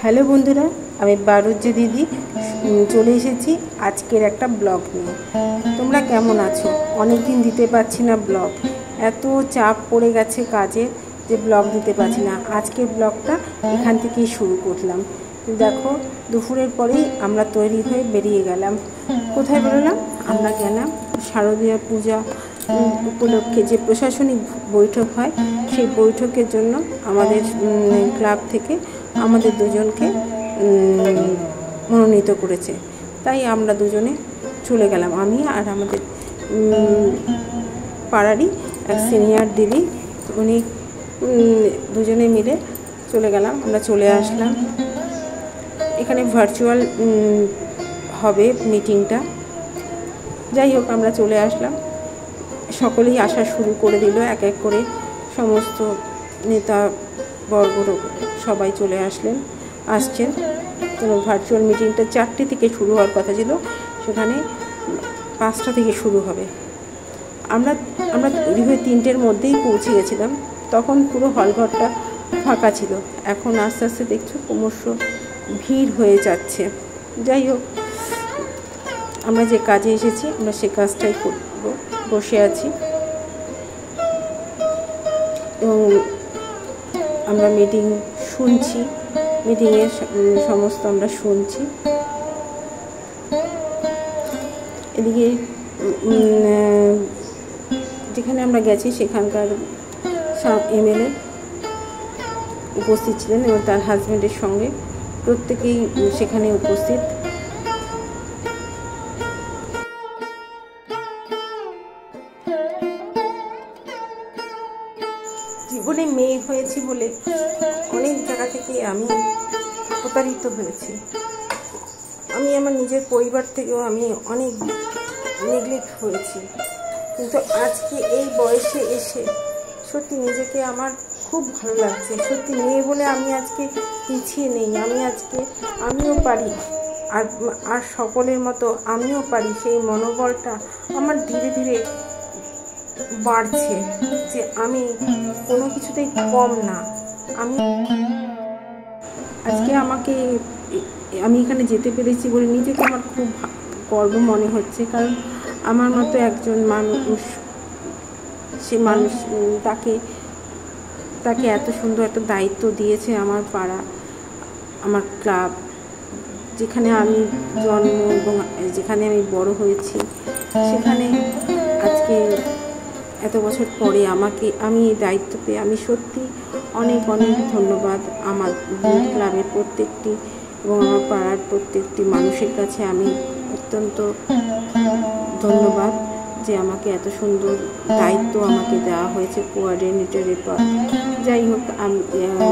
Hello বন্ধুরা, আমি বারুজ্জে দিদি চলে এসেছি আজকের একটা ব্লগ নিয়ে। তোমরা কেমন আছো? অনেক দিন দিতে পারছি না ব্লগ, এত চাপ পড়ে গেছে কাজে যে ব্লগ দিতে পারছি না। আজকের ব্লগটা এখান থেকেই শুরু করলাম। দেখো, দুপুরের পরেই আমরা তৈরি হয়ে বেরিয়ে গেলাম। কোথায় বেরোলাম? আমরা গেলাম শারদীয়া পূজা উপলক্ষে যে প্রশাসনিক বৈঠক হয়, সেই বৈঠকের জন্য আমাদের ক্লাব থেকে আমাদের দুজনকে মনোনীত করেছে। তাই আমরা দুজনে চলে গেলাম, আমি আর আমাদের পাড়ারই এক সিনিয়র দিদি, উনি দুজনে মিলে চলে গেলাম। আমরা চলে আসলাম, এখানে ভার্চুয়াল হবে মিটিংটা। যাই হোক, আমরা চলে আসলাম, সকলেই আসা শুরু করে দিল। এক এক করে সমস্ত নেতা বর্গ সবাই চলে আসছেন। তো ভার্চুয়াল মিটিংটা 4টে থেকে শুরু হওয়ার কথা ছিল, সেখানে 5টা থেকে শুরু হবে। আমরা তৈরি হয়ে 3টের মধ্যেই পৌঁছে গেছিলাম। তখন পুরো হলঘরটা ফাঁকা ছিল। এখন আস্তে আস্তে দেখছো ক্রমশ ভিড় হয়ে যাচ্ছে। যাই হোক, আমরা যে কাজে এসেছি আমরা সে কাজটাই করব। বসে আছি এবং আমরা মিটিং শুনছি, মিটিংয়ের সমস্ত আমরা শুনছি। এদিকে যেখানে আমরা গেছি সেখানকার এমএলএ উপস্থিত ছিলেন এবং তার হাজব্যান্ডের সঙ্গে প্রত্যেকেই সেখানে উপস্থিত। জীবনে মেয়ে হয়েছি বলে অনেক জায়গা থেকে আমি প্রতারিত হয়েছি। আমি আমার নিজের পরিবার থেকেও আমি অনেক নেগলেক্ট হয়েছি, কিন্তু আজকে এই বয়সে এসে সত্যি নিজেকে আমার খুব ভালো লাগছে। সত্যি মেয়ে বলে আমি আজকে পিছিয়ে নেই। আমিও পারি, আর সকলের মতো আমিও পারি। সেই মনোবলটা আমার ধীরে ধীরে বাড়ছে যে আমি কোনো কিছুতেই কম না। আমি এখানে যেতে পেরেছি বলে নিজেকে আমার খুব গর্ব মনে হচ্ছে। কারণ আমার মতো একজন মানুষ, সে মানুষ তাকে এত সুন্দর একটা দায়িত্ব দিয়েছে আমার পাড়া, আমার ক্লাব, যেখানে আমি জন্ম এবং যেখানে আমি বড় হয়েছি। সেখানে আজকে এত বছর পরে আমি এই দায়িত্ব পেয়ে আমি সত্যি অনেক অনেক ধন্যবাদ আমার ক্লাবের প্রত্যেকটি এবং আমার পাড়ার প্রত্যেকটি মানুষের কাছে আমি অত্যন্ত ধন্যবাদ যে আমাকে এত সুন্দর দায়িত্ব আমাকে দেওয়া হয়েছে কোঅর্ডিনেটরের পর। যাই হোক,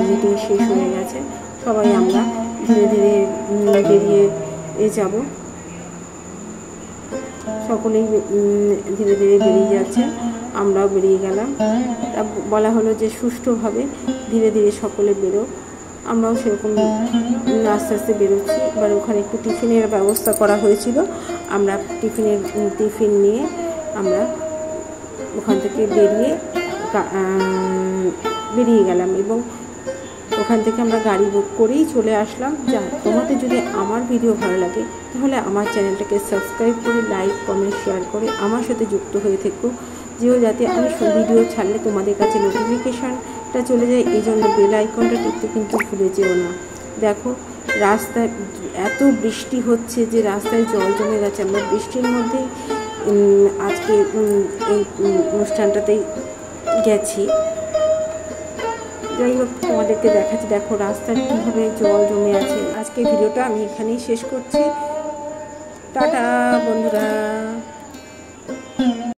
মিটিং শেষ হয়ে গেছে, সবাই আমরা ধীরে ধীরে বেরিয়ে যাব। সকলেই ধীরে ধীরে বেরিয়ে যাচ্ছে, আমরাও বেরিয়ে গেলাম। তা বলা হলো যে সুষ্ঠুভাবে ধীরে ধীরে সকলে বেরো। আমরাও সেরকম আস্তে আস্তে বেরোচ্ছি। এবার ওখানে একটু টিফিনের ব্যবস্থা করা হয়েছিল, আমরা টিফিন নিয়ে আমরা ওখান থেকে বেরিয়ে গেলাম এবং ওখান থেকে আমরা গাড়ি বুক করেই চলে আসলাম। তোমাদের যদি আমার ভিডিও ভালো লাগে তাহলে আমার চ্যানেলটাকে সাবস্ক্রাইব করে লাইক কমেন্ট শেয়ার করে আমার সাথে যুক্ত হয়ে থেকো, যাতে আমি ভিডিও ছাড়লে তোমাদের কাছে নোটিফিকেশানটা চলে যায়। এই জন্য বেল আইকনটা টিপতে কিন্তু ভুলে যেও না। দেখো, রাস্তায় এত বৃষ্টি হচ্ছে যে রাস্তায় জল জমে গেছে। আমরা বৃষ্টির মধ্যেই আজকে এই অনুষ্ঠানটাতেই গেছি। যাই হোক, তোমাদেরকে দেখাচ্ছি, দেখো রাস্তায় কীভাবে জল জমে আছে। আজকে ভিডিওটা আমি এখানেই শেষ করছি। টাটা বন্ধুরা।